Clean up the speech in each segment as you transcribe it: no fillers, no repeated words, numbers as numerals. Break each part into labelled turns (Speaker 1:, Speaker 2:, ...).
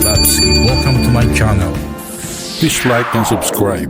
Speaker 1: Lavsky. Welcome to my channel.
Speaker 2: Please like and subscribe.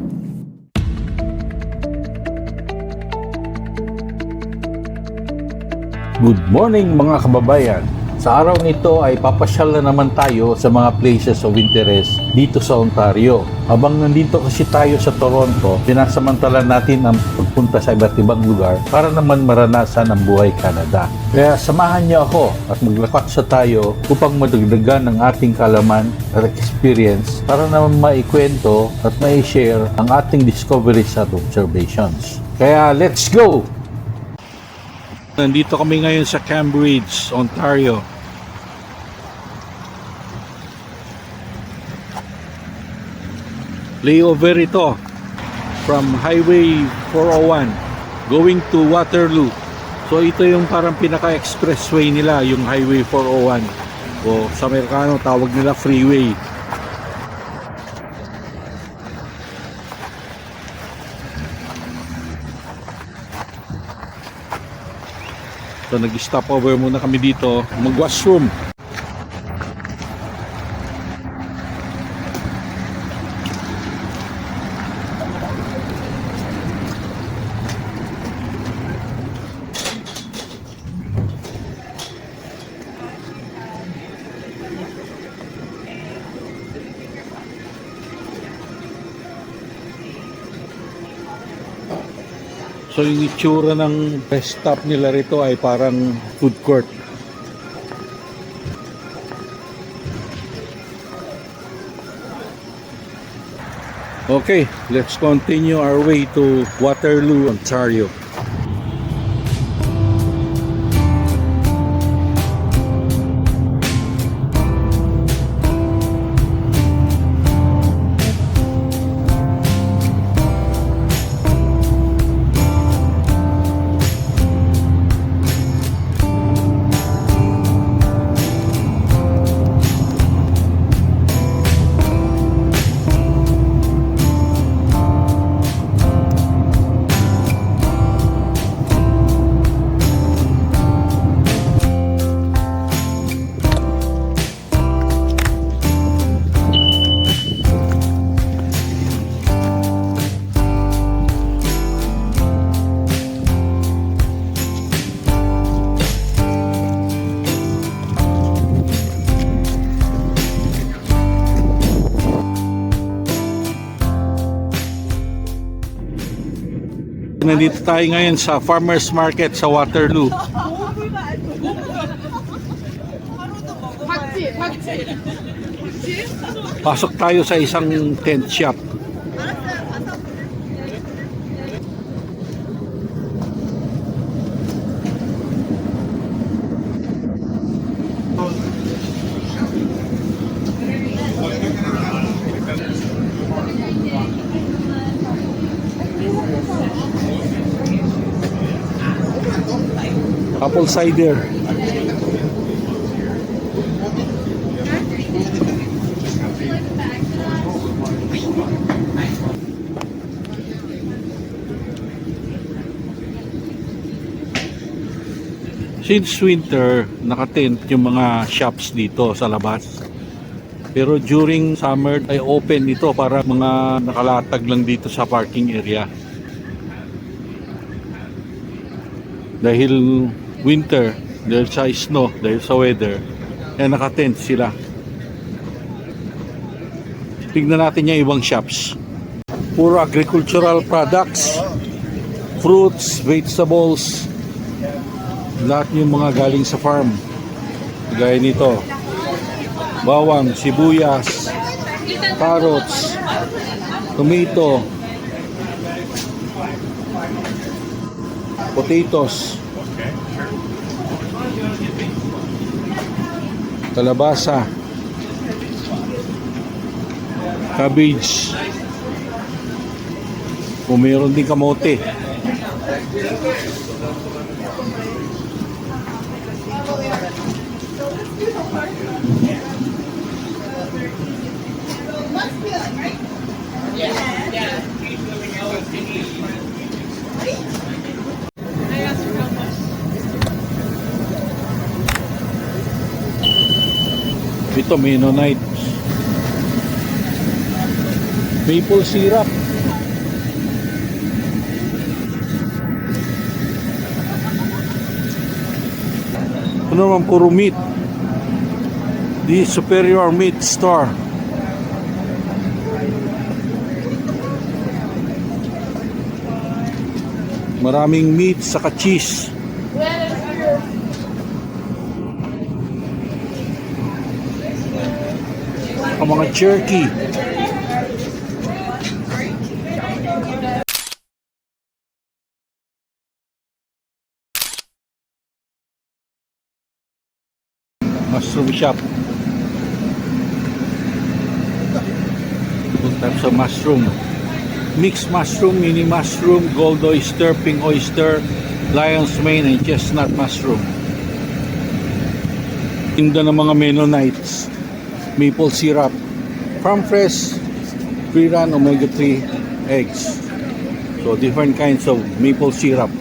Speaker 3: Good morning mga kababayan! Sa araw nito ay papasyal na naman tayo sa mga places of interest dito sa Ontario. Habang nandito kasi tayo sa Toronto, pinasamantala natin ang pagpunta sa iba't ibang lugar para naman maranasan ang buhay Canada. Kaya samahan niyo ako at maglakad tayo upang madagdagan ang ating kalaman at experience para naman maikwento at mai-share ang ating discoveries at observations. Kaya let's go!
Speaker 1: Nandito kami ngayon sa Cambridge, Ontario. Layover ito from Highway 401 going to Waterloo. So ito yung parang pinaka-expressway nila, yung Highway 401. O sa Amerikano tawag nila freeway. So nag-stop over muna kami dito, mag-washroom. So yung itsura ng rest stop nila rito ay parang food court. Okay, let's continue our way to Waterloo, Ontario. Nandito tayo ngayon sa Farmers Market sa Waterloo. Pasok tayo sa isang tent shop. Apple cider. Since winter, nakatent yung mga shops dito sa labas. Pero during summer ay open ito para mga nakalatag lang dito sa parking area. Dahil winter, dahil sa snow, dahil sa weather, ay nakatent sila. Tignan natin yung ibang shops. Puro agricultural products, fruits, vegetables, lahat yung mga galing sa farm. Gaya nito, bawang, sibuyas, carrots, tomato, potatoes, kalabasa, cabbage, kung mayroon din kamote. Ito, Mennonite. Maple syrup. Ano naman, puro meat. The Superior Meat Store. Maraming meat saka cheese. Ang mga jerky. Mushroom shop. All types of mushroom. Mixed mushroom, mini mushroom, gold oyster, pink oyster, lion's mane, and chestnut mushroom. Tinda ng mga Mennonites. Maple syrup. Farm fresh, free-run omega-3 eggs. So different kinds of maple syrup.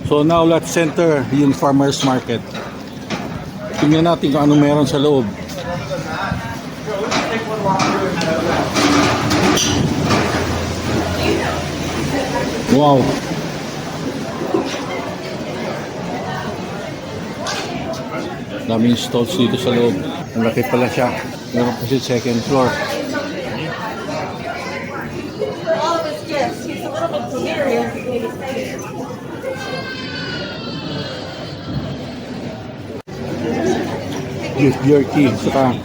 Speaker 1: So now let's enter yung farmer's market. Tingnan natin kung anong meron sa loob. Wow. Daming stalls dito sa loob. Ang laki pala siya. Meron kasi second floor. Beef jerky, saka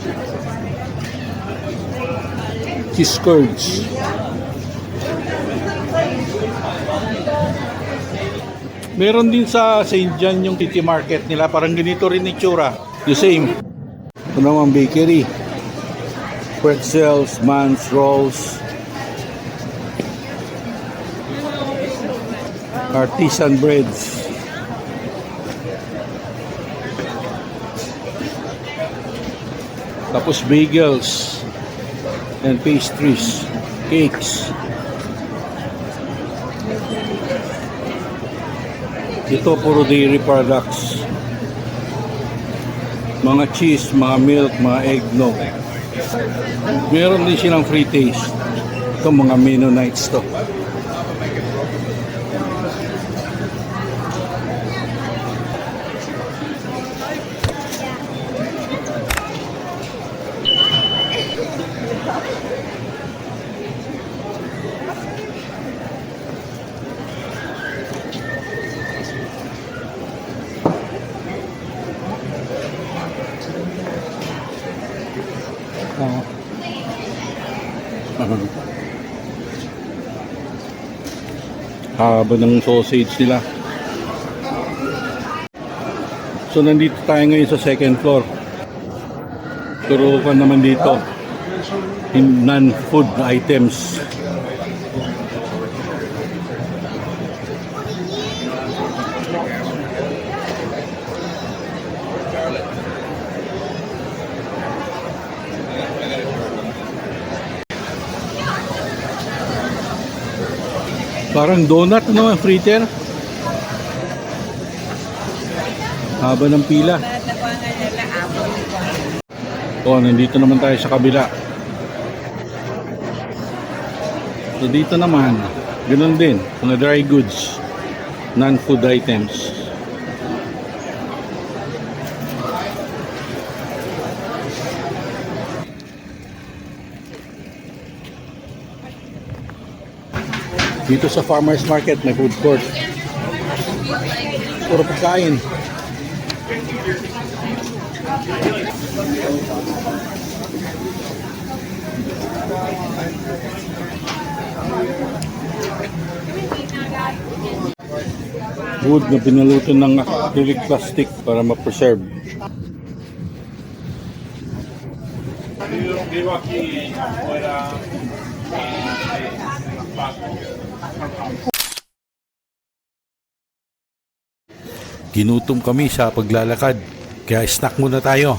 Speaker 1: cheese curds. Meron din sa St. John yung city market nila. Parang ganito rin itsura. The same. Ito naman bakery. Pretzels, Mans, rolls. Artisan breads. Tapos bagels and pastries, cakes. Ito puro dairy products. Mga cheese, mga milk, mga eggnog. Meron din silang free taste. Ito mga Mennonites to. Haba ng sausage nila. So nandito tayo ngayon sa second floor. Turukan naman dito in non-food items. Parang donut, no? Fritter. Haba ng pila. Oh, nandito naman tayo sa kabila. So dito naman, ganoon din, mga dry goods, non-food items. Dito sa farmer's market, may food court. Puro pagkain. Wood na pinaluto ng acrylic plastic para ma-preserve. Ginutom kami sa paglalakad, kaya snack muna tayo.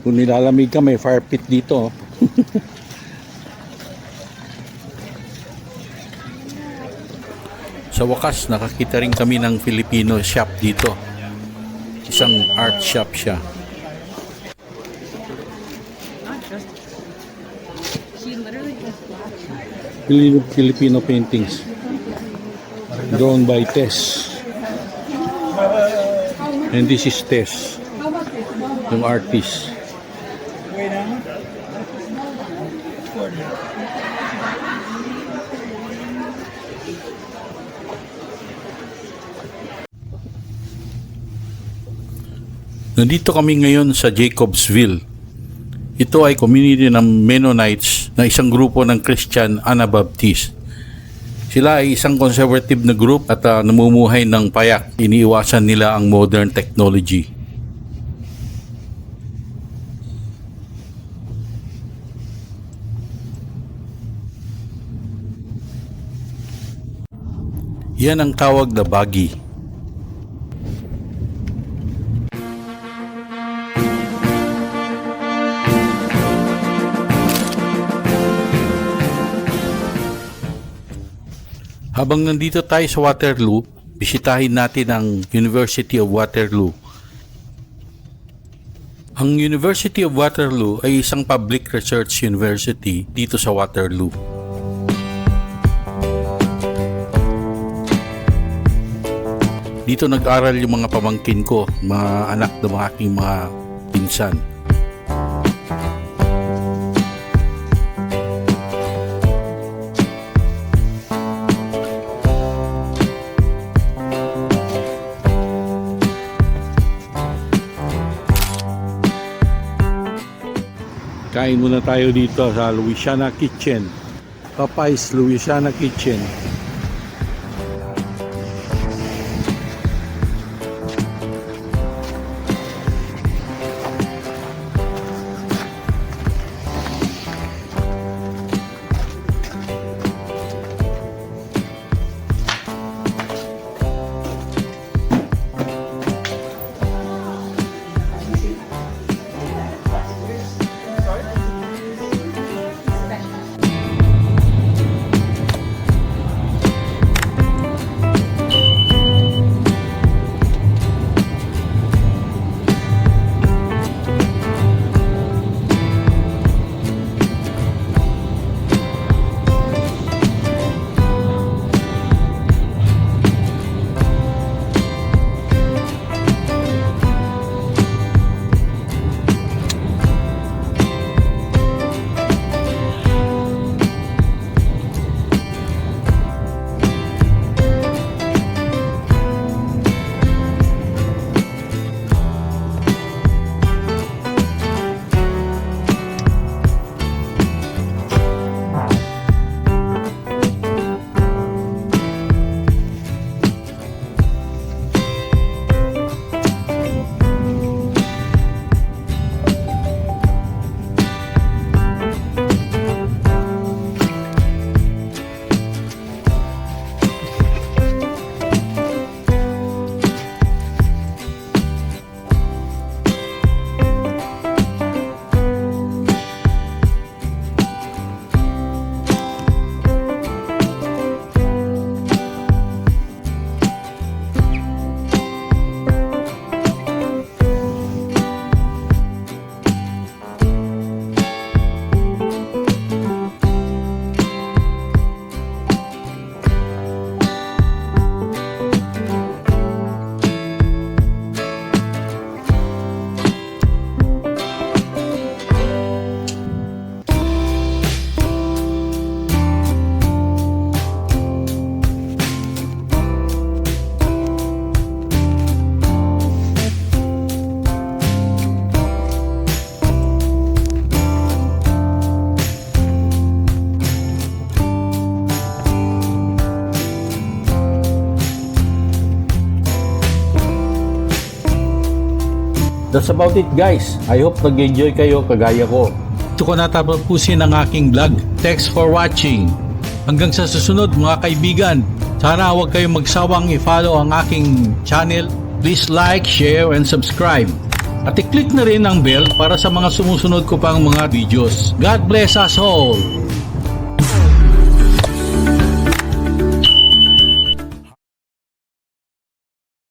Speaker 1: Kung nilalamig ka, may fire pit dito.
Speaker 3: Sa wakas, nakakita rin kami ng Filipino shop dito. Isang art shop siya.
Speaker 1: Filipino paintings. Drawn by Tess. And this is Tess, yung artist.
Speaker 3: Nandito kami ngayon sa Jacobsville. Ito ay community ng Mennonites na isang grupo ng Christian Anabaptist. Sila ay isang conservative na group at namumuhay ng payak. Iniiwasan nila ang modern technology. Yan ang tawag na buggy. Habang nandito tayo sa Waterloo, bisitahin natin ang University of Waterloo. Ang University of Waterloo ay isang public research university dito sa Waterloo. Dito nag-aral yung mga pamangkin ko, mga anak ng mga aking mga pinsan.
Speaker 1: Kain muna tayo dito sa Louisiana Kitchen. Popeyes Louisiana Kitchen.
Speaker 3: That's about it, guys. I hope nag-enjoy kayo kagaya ko.
Speaker 1: Ito ko natapusin ang aking vlog. Thanks for watching. Hanggang sa susunod mga kaibigan, sana huwag kayong magsawang i-follow ang aking channel. Please like, share, and subscribe.
Speaker 3: At i-click na rin ang bell para sa mga sumusunod ko pang mga videos. God bless us all!